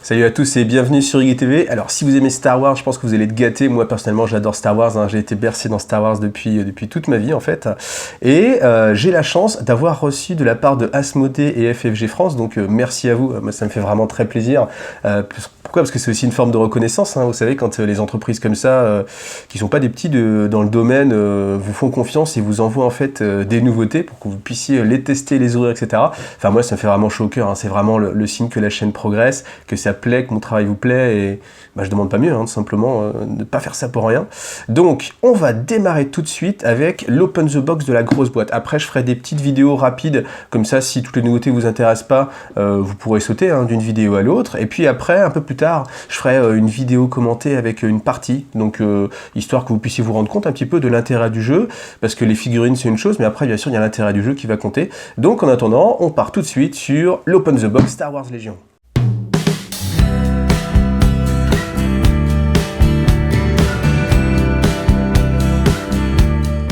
Salut à tous et bienvenue sur IGTV. Alors si vous aimez Star Wars, je pense que vous allez être gâtés. Moi personnellement j'adore Star Wars, hein. J'ai été bercé dans Star Wars depuis toute ma vie en fait. Et j'ai la chance d'avoir reçu de la part de Asmodée et FFG France, donc merci à vous, moi ça me fait vraiment très plaisir. Pourquoi ? Parce que c'est aussi une forme de reconnaissance, hein. Vous savez, quand les entreprises comme ça, qui sont pas des petits dans le domaine, vous font confiance et vous envoient en fait des nouveautés pour que vous puissiez les tester, les ouvrir, etc. Enfin moi ça me fait vraiment chaud au cœur, hein. C'est vraiment le signe que la chaîne progresse, que ça plaît, que mon travail vous plaît, et je demande pas mieux, hein, tout simplement, ne pas faire ça pour rien. Donc on va démarrer tout de suite avec l'open the box de la grosse boîte. Après je ferai des petites vidéos rapides, comme ça si toutes les nouveautés vous intéressent pas, vous pourrez sauter d'une vidéo à l'autre, et puis après, un peu plus tard, je ferai une vidéo commentée avec une partie, donc histoire que vous puissiez vous rendre compte un petit peu de l'intérêt du jeu, parce que les figurines c'est une chose, mais après bien sûr il y a l'intérêt du jeu qui va compter. Donc en attendant, on part tout de suite sur l'open the box Star Wars Légion.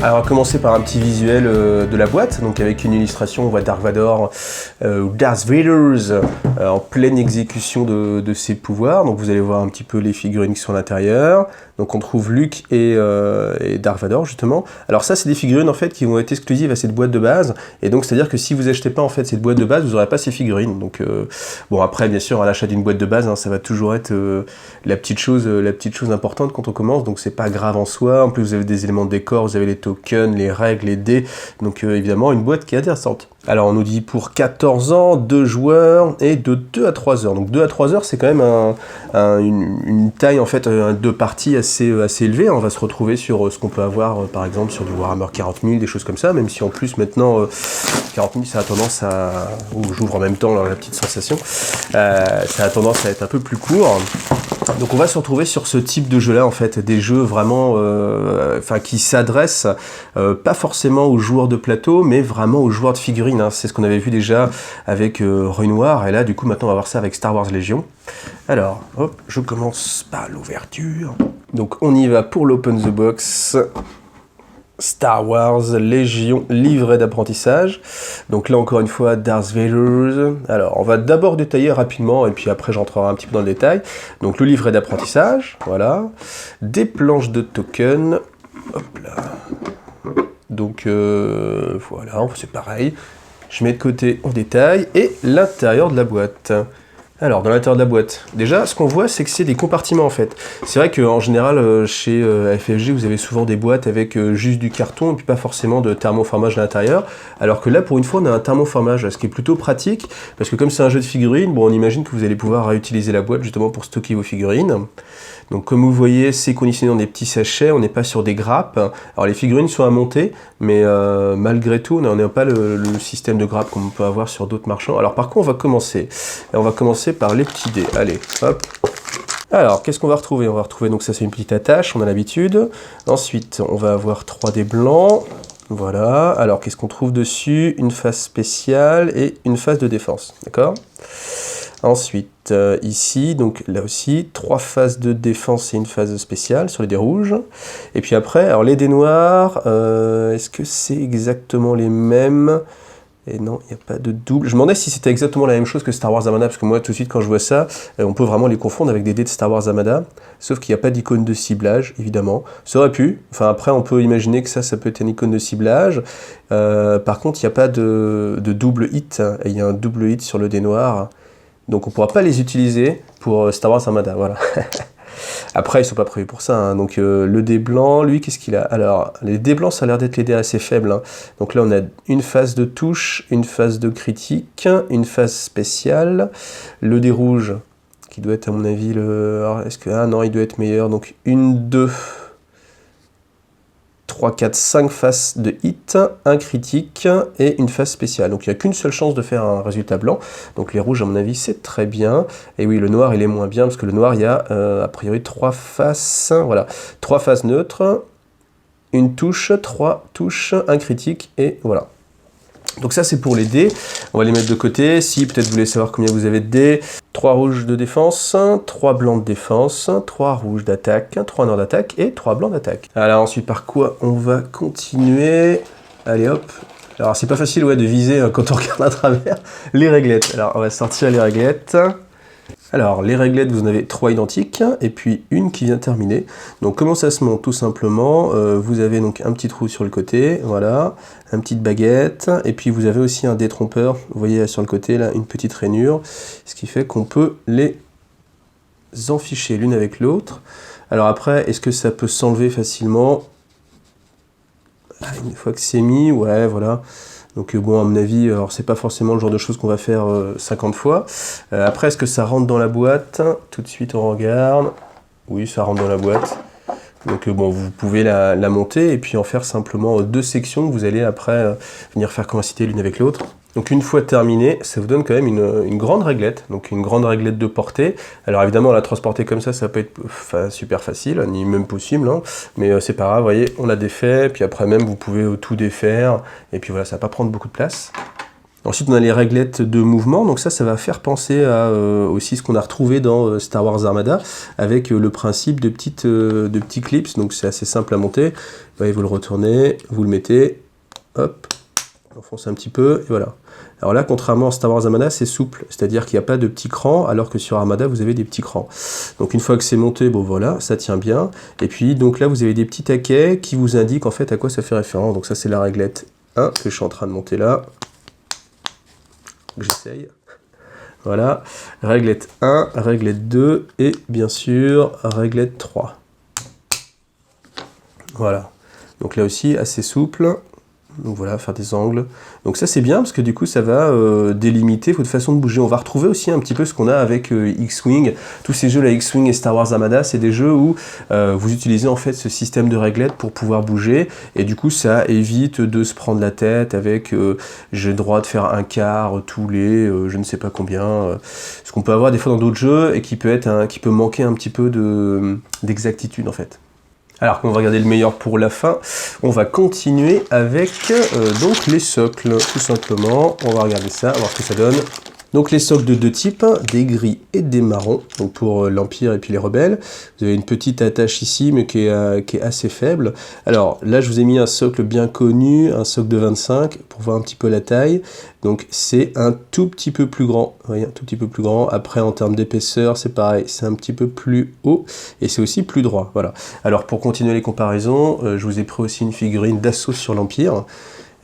Alors on va commencer par un petit visuel de la boîte, donc avec une illustration, on voit Dark Vador, Darth Vader en pleine exécution de ses pouvoirs. Donc vous allez voir un petit peu les figurines qui sont à l'intérieur. Donc on trouve Luke et Dark Vador justement. Alors ça c'est des figurines en fait qui vont être exclusives à cette boîte de base, et donc c'est à dire que si vous achetez pas en fait cette boîte de base, vous n'aurez pas ces figurines. Donc bon, après bien sûr à l'achat d'une boîte de base, hein, ça va toujours être la petite chose importante quand on commence, donc c'est pas grave en soi. En plus vous avez des éléments de décor, vous avez les tokens, les règles, les dés, donc évidemment une boîte qui est intéressante. Alors on nous dit pour 14 ans, 2 joueurs et de 2 à 3 heures. Donc 2 à 3 heures c'est quand même une taille en fait de partie assez élevée. On va se retrouver sur ce qu'on peut avoir par exemple sur du Warhammer 40 000, des choses comme ça, même si en plus maintenant 40 000 ça a tendance à... j'ouvre en même temps là, la petite sensation. Ça a tendance à être un peu plus court. Donc on va se retrouver sur ce type de jeu là en fait, des jeux vraiment qui s'adressent pas forcément aux joueurs de plateau, mais vraiment aux joueurs de figurines, hein. C'est ce qu'on avait vu déjà avec Roi Noir, et là du coup maintenant on va voir ça avec Star Wars Légion. Alors hop, je commence par l'ouverture. Donc on y va pour l'open the box. Star Wars Légion, livret d'apprentissage. Donc là encore une fois Darth Vader. Alors on va d'abord détailler rapidement et puis après j'entrerai un petit peu dans le détail. Donc le livret d'apprentissage, voilà. Des planches de tokens. Hop là. Donc voilà, c'est pareil. Je mets de côté en détail et l'intérieur de la boîte. Alors, dans l'intérieur de la boîte, déjà, ce qu'on voit, c'est que c'est des compartiments, en fait. C'est vrai qu'en général, chez FFG, vous avez souvent des boîtes avec juste du carton et puis pas forcément de thermoformage à l'intérieur. Alors que là, pour une fois, on a un thermoformage, ce qui est plutôt pratique, parce que comme c'est un jeu de figurines, bon, on imagine que vous allez pouvoir réutiliser la boîte justement pour stocker vos figurines. Donc comme vous voyez, c'est conditionné dans des petits sachets, on n'est pas sur des grappes. Alors les figurines sont à monter, mais malgré tout, on n'a pas le système de grappes comme on peut avoir sur d'autres marchands. Alors par contre, on va commencer par les petits dés. Allez, hop. Alors, qu'est-ce qu'on va retrouver ? On va retrouver, donc ça c'est une petite attache, on a l'habitude. Ensuite, on va avoir 3 dés blancs. Voilà. Alors, qu'est-ce qu'on trouve dessus ? Une phase spéciale et une phase de défense. D'accord ? Ensuite, ici, donc là aussi, 3 phases de défense et une phase spéciale sur les dés rouges. Et puis après, alors les dés noirs, est-ce que c'est exactement les mêmes ? Et non, il n'y a pas de double. Je me demandais si c'était exactement la même chose que Star Wars Armada, parce que moi, tout de suite, quand je vois ça, on peut vraiment les confondre avec des dés de Star Wars Armada, sauf qu'il n'y a pas d'icône de ciblage, évidemment. Ça aurait pu. Enfin, après, on peut imaginer que ça peut être une icône de ciblage. Par contre, il n'y a pas de double hit. Et il y a un double hit sur le dé noir. Donc, on ne pourra pas les utiliser pour Star Wars Armada, voilà. Après, ils sont pas prévus pour ça, hein. Donc le dé blanc, lui, qu'est-ce qu'il a ? Alors, les dés blancs, ça a l'air d'être les dés assez faibles, hein. Donc là, on a une phase de touche, une phase de critique, une phase spéciale. Le dé rouge, qui doit être, à mon avis, alors, est-ce que... Ah non, il doit être meilleur. Donc, 1, 2, 3, 4, 5 phases de hit, un critique et une phase spéciale. Donc il n'y a qu'une seule chance de faire un résultat blanc. Donc les rouges, à mon avis, c'est très bien. Et oui, le noir, il est moins bien, parce que le noir, il y a a priori 3 faces. Voilà, 3 phases neutres, une touche, 3 touches, un critique, et voilà. Donc ça c'est pour les dés, on va les mettre de côté. Si peut-être vous voulez savoir combien vous avez de dés, 3 rouges de défense, 3 blancs de défense, 3 rouges d'attaque, 3 noirs d'attaque et 3 blancs d'attaque. Alors ensuite par quoi on va continuer? Allez hop. Alors c'est pas facile de viser quand on regarde à travers les réglettes. Alors on va sortir les réglettes. Alors, les réglettes, vous en avez 3 identiques, et puis une qui vient terminer. Donc, comment ça se monte? Tout simplement, vous avez donc un petit trou sur le côté, voilà, une petite baguette, et puis vous avez aussi un détrompeur, vous voyez sur le côté, là, une petite rainure, ce qui fait qu'on peut les enficher l'une avec l'autre. Alors après, est-ce que ça peut s'enlever facilement? Une fois que c'est mis, ouais, voilà. Donc bon, à mon avis, alors c'est pas forcément le genre de choses qu'on va faire 50 fois. Après, est-ce que ça rentre dans la boîte? Tout de suite, on regarde. Oui, ça rentre dans la boîte. Donc bon, vous pouvez la monter et puis en faire simplement 2 sections que vous allez après venir faire coïncider l'une avec l'autre. Donc une fois terminé, ça vous donne quand même une grande réglette, donc une grande réglette de portée. Alors évidemment, la transporter comme ça peut être super facile, ni même possible, hein. Mais c'est pas grave, vous voyez, on l'a défait, puis après même vous pouvez tout défaire, et puis voilà, ça va pas prendre beaucoup de place. Ensuite, on a les réglettes de mouvement, donc ça va faire penser à aussi ce qu'on a retrouvé dans Star Wars Armada, avec le principe de petits clips, donc c'est assez simple à monter. Vous voyez, vous le retournez, vous le mettez, hop, on enfonce un petit peu, et voilà. Alors là, contrairement à Star Wars Armada, c'est souple, c'est-à-dire qu'il n'y a pas de petits crans, alors que sur Armada, vous avez des petits crans. Donc une fois que c'est monté, bon voilà, ça tient bien. Et puis, donc là, vous avez des petits taquets qui vous indiquent en fait à quoi ça fait référence. Donc ça, c'est la réglette 1 que je suis en train de monter là. J'essaye. Voilà, réglette 1, réglette 2 et bien sûr réglette 3. Voilà, donc là aussi assez souple. Donc voilà, faire des angles. Donc ça c'est bien parce que du coup ça va délimiter votre façon de bouger. On va retrouver aussi un petit peu ce qu'on a avec X-Wing. Tous ces jeux, la X-Wing et Star Wars Armada, c'est des jeux où vous utilisez en fait ce système de réglettes pour pouvoir bouger. Et du coup ça évite de se prendre la tête avec j'ai le droit de faire un quart tous les je ne sais pas combien. Ce qu'on peut avoir des fois dans d'autres jeux et qui peut manquer un petit peu d'exactitude en fait. Alors qu'on va regarder le meilleur pour la fin, on va continuer avec donc les socles, tout simplement. On va regarder ça, voir ce que ça donne. Donc les socles de 2 types, des gris et des marrons, donc pour l'Empire et puis les rebelles. Vous avez une petite attache ici, mais qui est assez faible. Alors là, je vous ai mis un socle bien connu, un socle de 25, pour voir un petit peu la taille. Donc c'est un tout petit peu plus grand, vous voyez, un tout petit peu plus grand. Après, en termes d'épaisseur, c'est pareil, c'est un petit peu plus haut, et c'est aussi plus droit, voilà. Alors pour continuer les comparaisons, je vous ai pris aussi une figurine d'assaut sur l'Empire.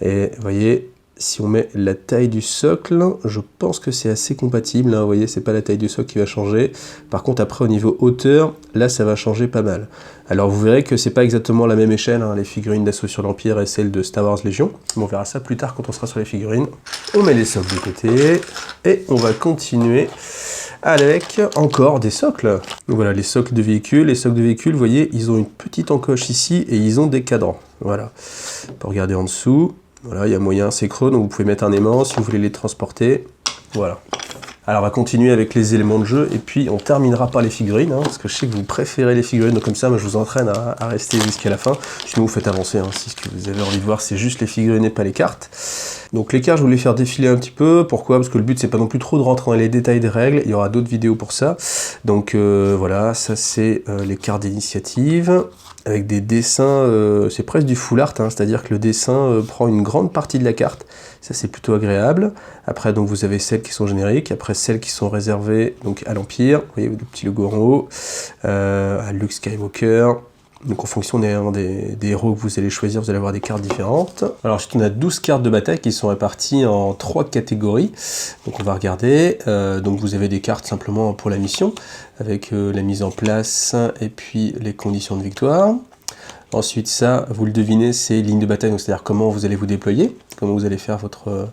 Et vous voyez, si on met la taille du socle, je pense que c'est assez compatible, hein, vous voyez, c'est pas la taille du socle qui va changer. Par contre, après, au niveau hauteur, là, ça va changer pas mal. Alors, vous verrez que c'est pas exactement la même échelle, hein, les figurines d'assaut sur l'Empire et celles de Star Wars Légion. Mais on verra ça plus tard quand on sera sur les figurines. On met les socles de côté, et on va continuer avec encore des socles. Donc voilà, les socles de véhicules. Les socles de véhicules, vous voyez, ils ont une petite encoche ici, et ils ont des cadrans. Voilà. On peut regarder en dessous. Voilà, il y a moyen, c'est creux, donc vous pouvez mettre un aimant si vous voulez les transporter. Voilà. Alors on va continuer avec les éléments de jeu, et puis on terminera par les figurines, hein, parce que je sais que vous préférez les figurines, donc comme ça, moi je vous entraîne à rester jusqu'à la fin. Sinon vous faites avancer, hein, si ce que vous avez envie de voir, c'est juste les figurines et pas les cartes. Donc les cartes, je voulais faire défiler un petit peu. Pourquoi? Parce que le but, c'est pas non plus trop de rentrer dans les détails des règles. Il y aura d'autres vidéos pour ça. Donc voilà, ça c'est les cartes d'initiative. Avec des dessins, c'est presque du full art, hein, c'est-à-dire que le dessin prend une grande partie de la carte. Ça c'est plutôt agréable. Après donc vous avez celles qui sont génériques, après celles qui sont réservées donc à l'Empire. Vous voyez le petit logo en haut, à Luke Skywalker. Donc en fonction des héros que vous allez choisir, vous allez avoir des cartes différentes. Alors ensuite on a 12 cartes de bataille qui sont réparties en 3 catégories. Donc on va regarder. Donc vous avez des cartes simplement pour la mission, avec la mise en place et puis les conditions de victoire. Ensuite ça, vous le devinez, c'est ligne de bataille, c'est-à-dire comment vous allez vous déployer, comment vous allez faire votre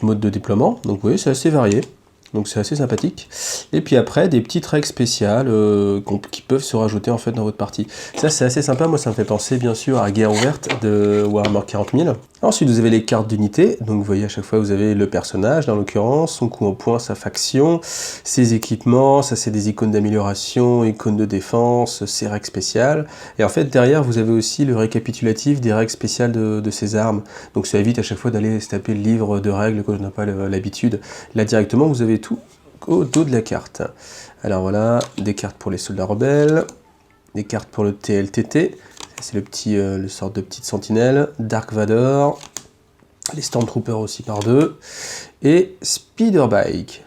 mode de déploiement. Donc vous voyez, c'est assez varié. Donc c'est assez sympathique. Et puis après, des petites règles spéciales qui peuvent se rajouter en fait dans votre partie. Ça c'est assez sympa, moi ça me fait penser bien sûr à Guerre ouverte de Warhammer 40 000. Ensuite vous avez les cartes d'unité, donc vous voyez à chaque fois vous avez le personnage, dans l'occurrence, son coup en point, sa faction, ses équipements, ça c'est des icônes d'amélioration, icônes de défense, ses règles spéciales. Et en fait derrière vous avez aussi le récapitulatif des règles spéciales de ces armes. Donc ça évite à chaque fois d'aller se taper le livre de règles quand on n'a pas l'habitude. Là directement vous avez tout au dos de la carte. Alors voilà, des cartes pour les soldats rebelles, des cartes pour le TLTT, c'est le sorte de petite sentinelle, Dark Vador, les Stormtroopers aussi par deux, et Speederbike.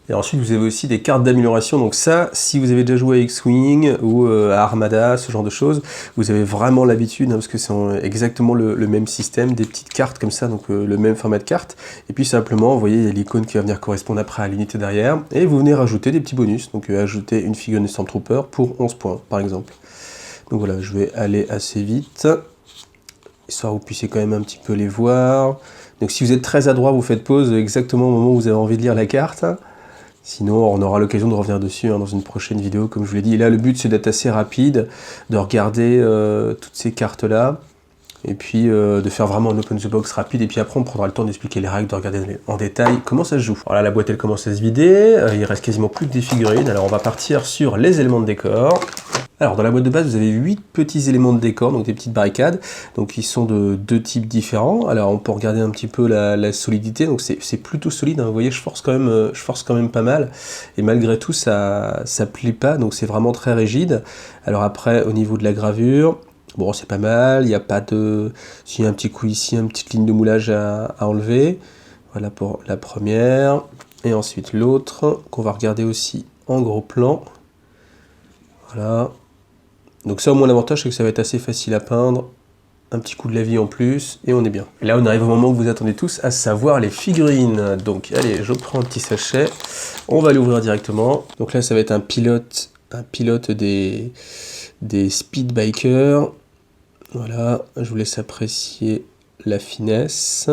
Et ensuite, vous avez aussi des cartes d'amélioration. Donc ça, si vous avez déjà joué à X-Wing ou à Armada, ce genre de choses, vous avez vraiment l'habitude, hein, parce que c'est exactement le même système, des petites cartes comme ça, donc le même format de carte. Et puis simplement, vous voyez, il y a l'icône qui va venir correspondre après à l'unité derrière. Et vous venez rajouter des petits bonus. Donc ajouter une figurine de Stormtrooper pour 11 points, par exemple. Donc voilà, je vais aller assez vite, histoire que vous puissiez quand même un petit peu les voir. Donc si vous êtes très adroit, vous faites pause exactement au moment où vous avez envie de lire la carte. Sinon, on aura l'occasion de revenir dessus dans une prochaine vidéo, comme je vous l'ai dit. Et là, le but, c'est d'être assez rapide, de regarder toutes ces cartes-là, et puis de faire vraiment un open the box rapide. Et puis après, on prendra le temps d'expliquer les règles, de regarder en détail comment ça se joue. Alors là, la boîte, elle commence à se vider. Il reste quasiment plus que des figurines. Alors, on va partir sur les éléments de décor. Alors dans la boîte de base, vous avez 8 petits éléments de décor, donc des petites barricades, donc ils sont de 2 types différents. Alors on peut regarder un petit peu la solidité, donc c'est plutôt solide, hein. Vous voyez, je force quand même pas mal, et malgré tout ça plie pas, donc c'est vraiment très rigide. Alors après, au niveau de la gravure, bon c'est pas mal, il n'y a pas de... S'il y a un petit coup ici, une petite ligne de moulage à enlever, voilà pour la première, et ensuite l'autre, qu'on va regarder aussi en gros plan, voilà. Donc ça au moins l'avantage c'est que ça va être assez facile à peindre, un petit coup de lavis en plus et on est bien. Et là on arrive au moment que vous attendez tous, à savoir les figurines. Donc allez, je prends un petit sachet, on va l'ouvrir directement. Donc là ça va être un pilote des speed bikers. Voilà, je vous laisse apprécier la finesse.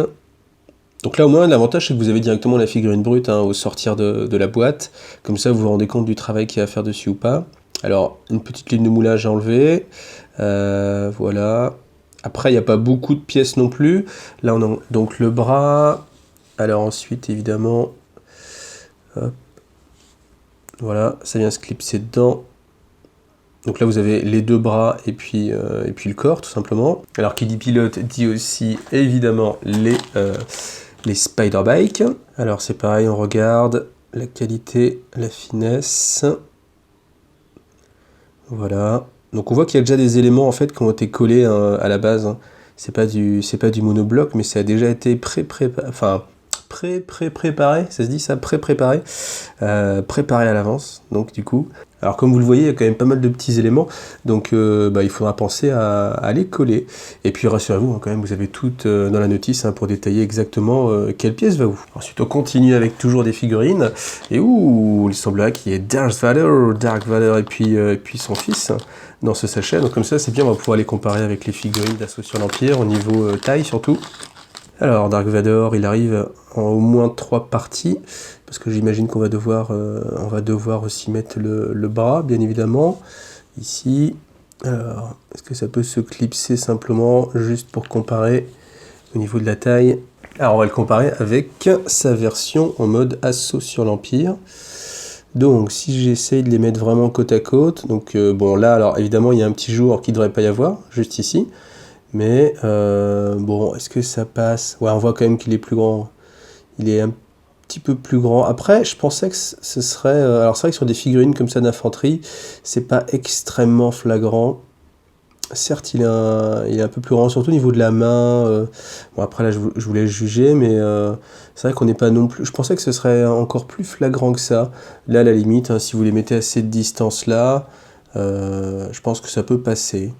Donc là au moins l'avantage c'est que vous avez directement la figurine brute hein, au sortir de la boîte, comme ça vous vous rendez compte du travail qu'il y a à faire dessus ou pas. Alors, une petite ligne de moulage à enlever, voilà. Après, il n'y a pas beaucoup de pièces non plus. Là, on a donc le bras. Alors ensuite, évidemment, hop, voilà, ça vient se clipser dedans. Donc là, vous avez les deux bras et puis le corps, tout simplement. Alors, qui dit pilote, dit aussi, évidemment, les Spider Bikes. Alors, c'est pareil, on regarde la qualité, la finesse. Voilà, donc on voit qu'il y a déjà des éléments en fait qui ont été collés hein, à la base. Hein. C'est pas du monobloc, mais ça a déjà été préparé, ça se dit ça, préparé à l'avance. Donc du coup, alors comme vous le voyez, il y a quand même pas mal de petits éléments, donc il faudra penser à les coller. Et puis rassurez-vous, hein, quand même, vous avez tout dans la notice hein, pour détailler exactement quelle pièce va où. Ensuite, on continue avec toujours des figurines. Et il semblerait qu'il y ait Darth Vader et puis son fils dans ce sachet. Donc comme ça, c'est bien, on va pouvoir les comparer avec les figurines d'Assaut sur l'Empire au niveau taille surtout. Alors Dark Vador, il arrive en au moins 3 parties, parce que j'imagine qu'on va devoir, aussi mettre le bras, bien évidemment, ici. Alors, est-ce que ça peut se clipser simplement, juste pour comparer au niveau de la taille? Alors on va le comparer avec sa version en mode Assaut sur l'Empire. Donc si j'essaye de les mettre vraiment côte à côte, donc bon là, alors évidemment il y a un petit jour qui ne devrait pas y avoir, juste ici. Mais bon, est-ce que ça passe? Ouais, on voit quand même qu'il est plus grand. Il est un petit peu plus grand. Après, je pensais que ce serait... alors c'est vrai que sur des figurines comme ça d'infanterie, c'est pas extrêmement flagrant. Certes, il est un peu plus grand, surtout au niveau de la main. Bon, après là, je voulais juger, mais c'est vrai qu'on n'est pas non plus... Je pensais que ce serait encore plus flagrant que ça. Là, à la limite, hein, si vous les mettez à cette distance-là, je pense que ça peut passer.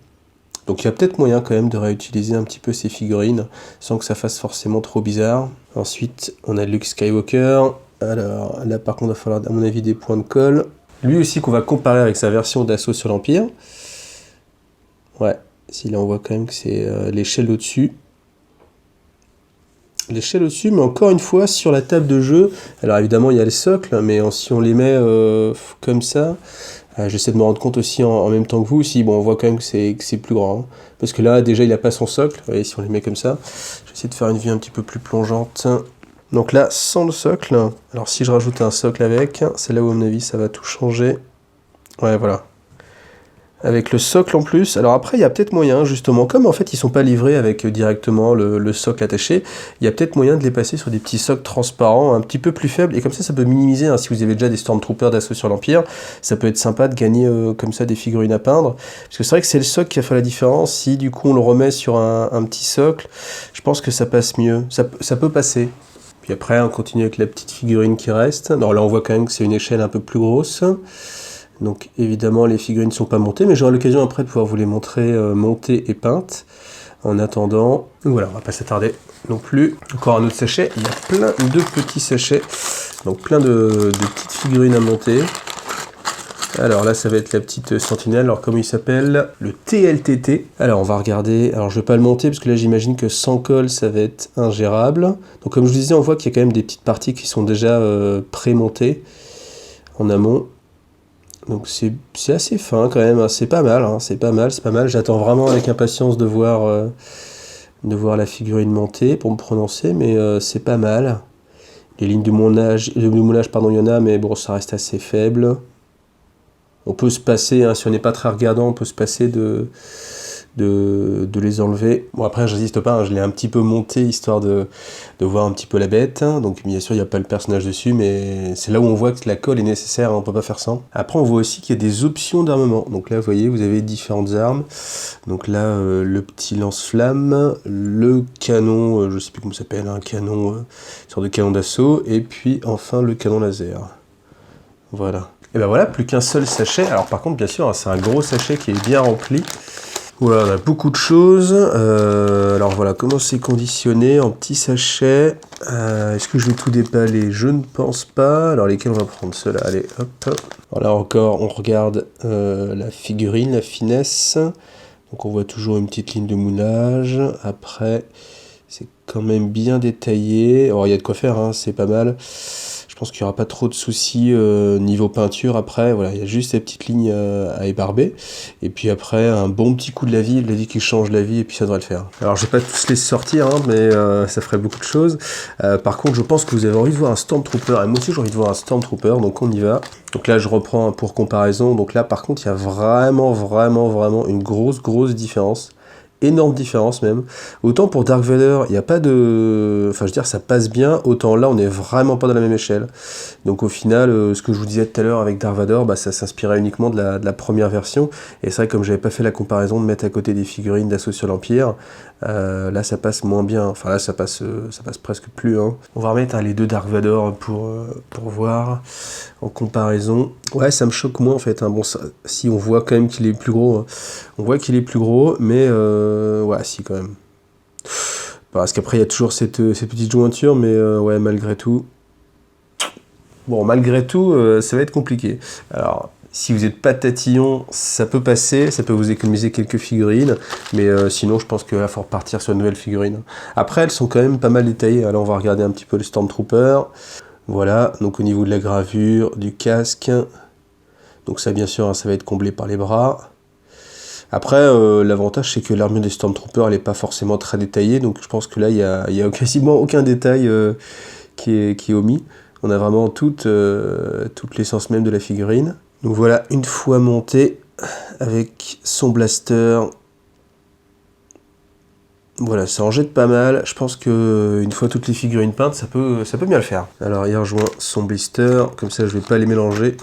Donc il y a peut-être moyen quand même de réutiliser un petit peu ces figurines sans que ça fasse forcément trop bizarre. Ensuite, on a Luke Skywalker. Alors là par contre, il va falloir à mon avis des points de colle. Lui aussi qu'on va comparer avec sa version d'Assaut sur l'Empire. Ouais, si là on voit quand même que c'est l'échelle au-dessus. L'échelle au-dessus, mais encore une fois sur la table de jeu. Alors évidemment il y a le socle, mais si on les met comme ça... j'essaie de me rendre compte aussi en même temps que vous, si bon, on voit quand même que c'est plus grand. Hein. Parce que là, déjà, il n'a pas son socle. Vous voyez, si on les met comme ça, j'essaie de faire une vue un petit peu plus plongeante. Donc là, sans le socle. Alors si je rajoute un socle avec, c'est là où, à mon avis, ça va tout changer. Ouais, voilà. Avec le socle en plus. Alors après, il y a peut-être moyen, justement, comme en fait, ils sont pas livrés avec directement le socle attaché, il y a peut-être moyen de les passer sur des petits socles transparents, un petit peu plus faibles, et comme ça peut minimiser, hein, si vous avez déjà des Stormtroopers d'Assaut sur l'Empire, ça peut être sympa de gagner comme ça des figurines à peindre, parce que c'est vrai que c'est le socle qui a fait la différence. Si du coup on le remet sur un petit socle, je pense que ça passe mieux, ça peut passer. Puis après, on continue avec la petite figurine qui reste. Alors là, on voit quand même que c'est une échelle un peu plus grosse. Donc évidemment, les figurines ne sont pas montées, mais j'aurai l'occasion après de pouvoir vous les montrer montées et peintes. En attendant, voilà, on va pas s'attarder non plus. Encore un autre sachet. Il y a plein de petits sachets. Donc plein de petites figurines à monter. Alors là, ça va être la petite sentinelle. Alors comment il s'appelle? Le TLTT. Alors on va regarder. Alors je vais pas le monter parce que là j'imagine que sans colle ça va être ingérable. Donc comme je vous disais, on voit qu'il y a quand même des petites parties qui sont déjà pré-montées en amont. Donc c'est assez fin quand même. C'est pas mal. Hein. C'est pas mal. J'attends vraiment avec impatience de voir la figurine montée pour me prononcer, mais c'est pas mal. Les lignes de moulage, pardon, il y en a, mais bon, ça reste assez faible. On peut se passer, hein, si on n'est pas très regardant, on peut se passer de les enlever. Bon, après, je résiste pas, hein, je l'ai un petit peu monté, histoire de voir un petit peu la bête. Donc, bien sûr, il n'y a pas le personnage dessus, mais c'est là où on voit que la colle est nécessaire, hein, on peut pas faire sans. Après, on voit aussi qu'il y a des options d'armement. Donc là, vous voyez, vous avez différentes armes. Donc là, le petit lance-flamme, le canon, je sais plus comment ça s'appelle, un canon, une sorte de canon d'assaut, et puis enfin le canon laser. Voilà. Et ben voilà, plus qu'un seul sachet. Alors par contre, bien sûr, hein, c'est un gros sachet qui est bien rempli. Voilà, on a beaucoup de choses. Alors voilà, comment c'est conditionné en petits sachets. Est-ce que je vais tout déballer? Je ne pense pas. Alors lesquels on va prendre? Ceux-là, allez, hop, hop. Alors là encore, on regarde la figurine, la finesse. Donc on voit toujours une petite ligne de moulage. Après, c'est quand même bien détaillé. Alors il y a de quoi faire, hein, c'est pas mal. Je pense qu'il n'y aura pas trop de soucis niveau peinture après. Voilà, il y a juste ces petites lignes à ébarber. Et puis après, un bon petit coup de la vie qui change la vie, et puis ça devrait le faire. Alors, je vais pas tous les sortir, hein, mais ça ferait beaucoup de choses. Par contre, je pense que vous avez envie de voir un Stormtrooper. Et moi aussi, j'ai envie de voir un Stormtrooper, donc on y va. Donc là, je reprends pour comparaison. Donc là, par contre, il y a vraiment une grosse différence. Énorme différence même. Autant pour Dark Vader, il n'y a pas de... Enfin, je veux dire, ça passe bien. Autant là, on n'est vraiment pas dans la même échelle. Donc au final, ce que je vous disais tout à l'heure avec Dark Vader, bah, ça s'inspirait uniquement de la première version. Et c'est vrai que comme j'avais pas fait la comparaison de mettre à côté des figurines d'Assaut sur l'Empire, là, ça passe moins bien. Enfin là, ça passe presque plus. Hein. On va remettre les deux Dark Vader pour voir en comparaison. Ouais, ça me choque moins en fait. Hein. Bon, ça, si on voit quand même qu'il est plus gros. Hein. On voit qu'il est plus gros, mais ouais, si quand même. Parce qu'après, il y a toujours cette petite jointure, mais ouais, malgré tout. Bon, malgré tout, ça va être compliqué. Alors, si vous n'êtes pas tatillon, ça peut passer, ça peut vous économiser quelques figurines, mais sinon, je pense qu'il va falloir partir sur une nouvelle figurine. Après, elles sont quand même pas mal détaillées. Alors, on va regarder un petit peu le Stormtrooper. Voilà, donc au niveau de la gravure, du casque. Donc ça, bien sûr, hein, ça va être comblé par les bras. Après, l'avantage, c'est que l'armure des Stormtroopers, elle n'est pas forcément très détaillée, donc je pense que là, il y a quasiment aucun détail qui est omis. On a vraiment toute l'essence même de la figurine. Donc voilà, une fois monté, avec son blaster. Voilà, ça en jette pas mal. Je pense que une fois toutes les figurines peintes, ça peut bien le faire. Alors, il rejoint son blister, comme ça, je vais pas les mélanger,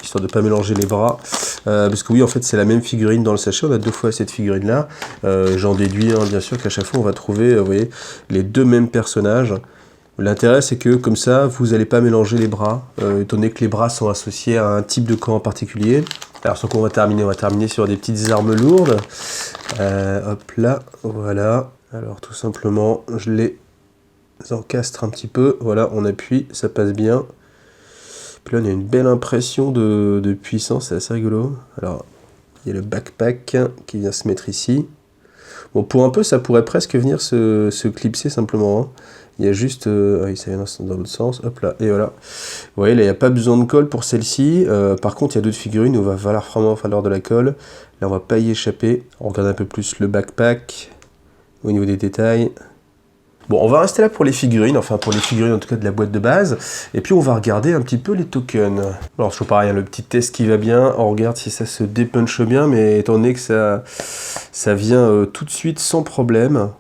histoire de pas mélanger les bras. Parce que oui, en fait, c'est la même figurine dans le sachet. On a deux fois cette figurine-là. J'en déduis, hein, bien sûr, qu'à chaque fois, on va trouver, vous voyez, les deux mêmes personnages. L'intérêt, c'est que comme ça, vous n'allez pas mélanger les bras, étant donné que les bras sont associés à un type de camp en particulier. Alors, sur quoi on va terminer sur des petites armes lourdes. Hop là, voilà. Alors, tout simplement, je les encastre un petit peu. Voilà, on appuie, ça passe bien. Puis là, on a une belle impression de puissance, c'est assez rigolo. Alors, il y a le backpack qui vient se mettre ici. Bon, pour un peu, ça pourrait presque venir se clipser simplement. Hein. Il y a juste... oui, ça vient dans l'autre sens. Hop là, et voilà. Vous voyez, là, il n'y a pas besoin de colle pour celle-ci. Par contre, il y a d'autres figurines où il va vraiment falloir de la colle. Là, on va pas y échapper. On regarde un peu plus le backpack au niveau des détails. Bon, on va rester là pour les figurines, enfin pour les figurines en tout cas de la boîte de base, et puis on va regarder un petit peu les tokens. Alors je trouve pareil, hein, le petit test qui va bien, on regarde si ça se dépunche bien, mais étant donné que ça vient tout de suite sans problème,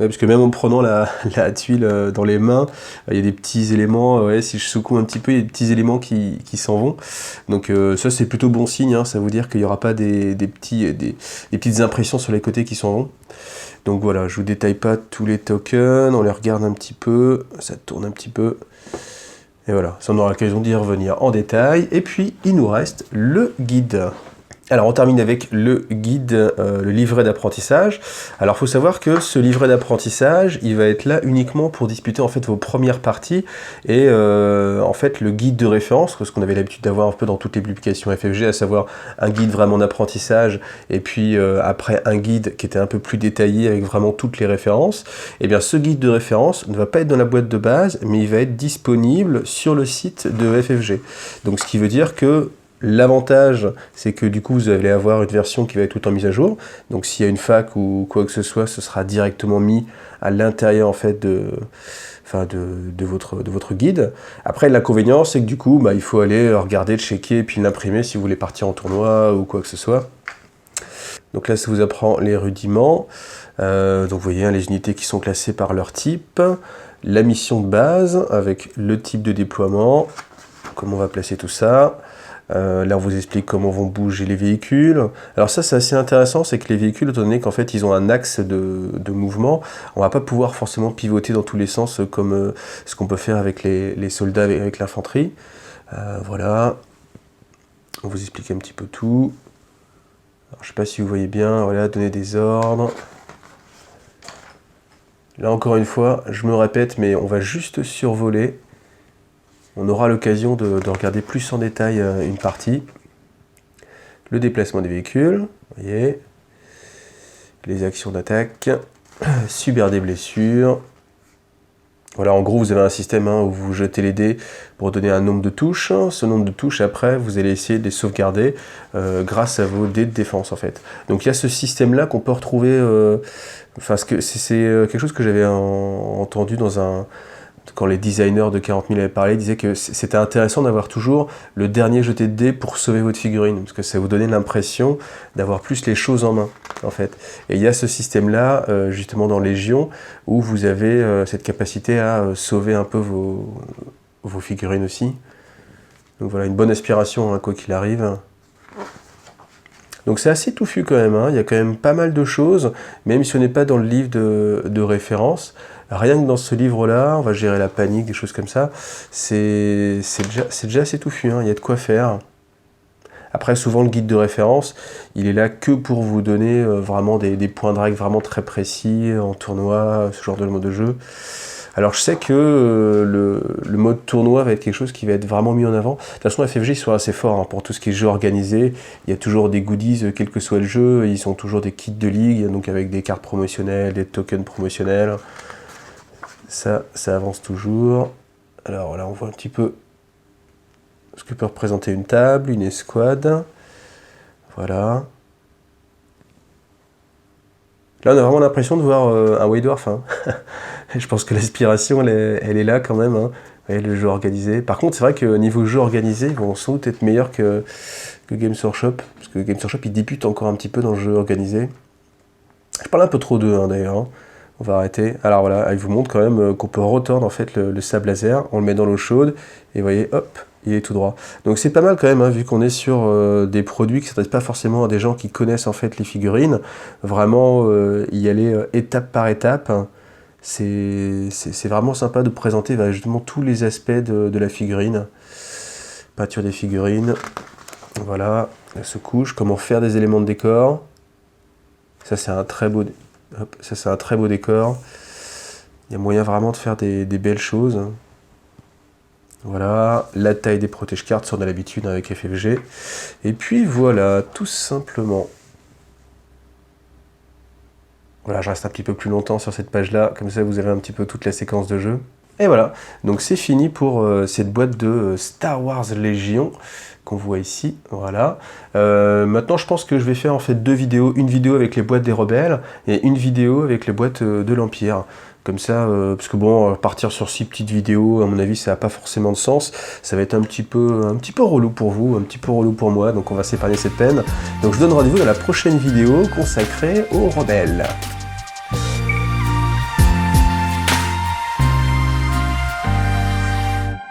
ouais, parce que même en prenant la tuile dans les mains, il y a des petits éléments, ouais, si je secoue un petit peu, il y a des petits éléments qui s'en vont, donc ça c'est plutôt bon signe, hein, ça veut dire qu'il n'y aura pas des petites impressions sur les côtés qui s'en vont. Donc voilà, je vous détaille pas tous les tokens, on les regarde un petit peu, ça tourne un petit peu. Et voilà, ça on aura l'occasion d'y revenir en détail. Et puis, il nous reste le guide. Alors, on termine avec le guide, le livret d'apprentissage. Alors, il faut savoir que ce livret d'apprentissage, il va être là uniquement pour disputer en fait vos premières parties et en fait le guide de référence, ce qu'on avait l'habitude d'avoir un peu dans toutes les publications FFG, à savoir un guide vraiment d'apprentissage et puis après un guide qui était un peu plus détaillé avec vraiment toutes les références. Et bien, ce guide de référence ne va pas être dans la boîte de base, mais il va être disponible sur le site de FFG. Donc, ce qui veut dire que l'avantage, c'est que du coup, vous allez avoir une version qui va être tout le temps mise à jour. Donc, s'il y a une fac ou quoi que ce soit, ce sera directement mis à l'intérieur en fait de votre guide. Après, l'inconvénient, c'est que du coup, il faut aller regarder, checker et puis l'imprimer si vous voulez partir en tournoi ou quoi que ce soit. Donc là, ça vous apprend les rudiments. Donc, vous voyez les unités qui sont classées par leur type. La mission de base avec le type de déploiement. Comment on va placer tout ça. Là, on vous explique comment vont bouger les véhicules. Alors ça, c'est assez intéressant, c'est que les véhicules, étant donné qu'en fait, ils ont un axe de mouvement, on va pas pouvoir forcément pivoter dans tous les sens comme ce qu'on peut faire avec les soldats, avec l'infanterie. Voilà. On vous explique un petit peu tout. Alors, je sais pas si vous voyez bien, voilà, donner des ordres. Là, encore une fois, je me répète, mais on va juste survoler. On aura l'occasion de regarder plus en détail une partie. Le déplacement des véhicules, vous voyez. Les actions d'attaque, subir des blessures. Voilà, en gros, vous avez un système où vous jetez les dés pour donner un nombre de touches. Ce nombre de touches, après, vous allez essayer de les sauvegarder grâce à vos dés de défense, en fait. Donc, il y a ce système-là qu'on peut retrouver... c'est quelque chose que j'avais entendu quand les designers de 40 000 avaient parlé, ils disaient que c'était intéressant d'avoir toujours le dernier jeté de dés pour sauver votre figurine, parce que ça vous donnait l'impression d'avoir plus les choses en main, en fait. Et il y a ce système-là, justement dans Légion, où vous avez cette capacité à sauver un peu vos figurines aussi. Donc voilà, une bonne aspiration, quoi qu'il arrive. Donc c'est assez touffu quand même, il y a quand même pas mal de choses, même si on n'est pas dans le livre de référence. Rien que dans ce livre-là, on va gérer la panique, des choses comme ça, c'est déjà assez touffu, il y a de quoi faire. Après, souvent, le guide de référence, il est là que pour vous donner vraiment des points de règle vraiment très précis en tournoi, ce genre de mode de jeu. Alors, je sais que le mode tournoi va être quelque chose qui va être vraiment mis en avant. De toute façon, FFG, ils sont assez forts pour tout ce qui est jeu organisé. Il y a toujours des goodies, quel que soit le jeu. Ils ont toujours des kits de ligue, donc avec des cartes promotionnelles, des tokens promotionnels. Ça avance toujours. Alors là, on voit un petit peu ce que peut représenter une table, une escouade. Voilà. Là, on a vraiment l'impression de voir un White Dwarf. Je pense que l'aspiration, elle est là quand même. Vous voyez, le jeu organisé. Par contre, c'est vrai que niveau jeu organisé, ils vont sans doute être meilleurs que Games Workshop. Parce que Games Workshop, ils débutent encore un petit peu dans le jeu organisé. Je parle un peu trop d'eux, d'ailleurs. On va arrêter. Alors voilà, il vous montre quand même qu'on peut retordre en fait le sable laser. On le met dans l'eau chaude. Et vous voyez, hop, il est tout droit. Donc c'est pas mal quand même, vu qu'on est sur des produits qui ne s'adressent pas forcément à des gens qui connaissent en fait les figurines. Vraiment y aller étape par étape. C'est vraiment sympa de présenter justement tous les aspects de la figurine. Peinture des figurines. Voilà, la sous-couche. Comment faire des éléments de décor. Ça c'est un très beau... Hop, ça c'est un très beau décor. Il y a moyen vraiment de faire des belles choses. Voilà, la taille des protège-cartes, ça on a l'habitude avec FFG. Et puis voilà, tout simplement. Voilà, je reste un petit peu plus longtemps sur cette page-là, comme ça vous avez un petit peu toute la séquence de jeu. Et voilà, donc c'est fini pour cette boîte de Star Wars Légion qu'on voit ici, voilà. Maintenant je pense que je vais faire en fait deux vidéos, une vidéo avec les boîtes des rebelles et une vidéo avec les boîtes de l'Empire. Comme ça, parce que bon, partir sur 6 petites vidéos, à mon avis, ça n'a pas forcément de sens. Ça va être un petit peu relou pour vous, un petit peu relou pour moi, donc on va s'épargner cette peine. Donc je donne rendez-vous dans la prochaine vidéo consacrée aux rebelles.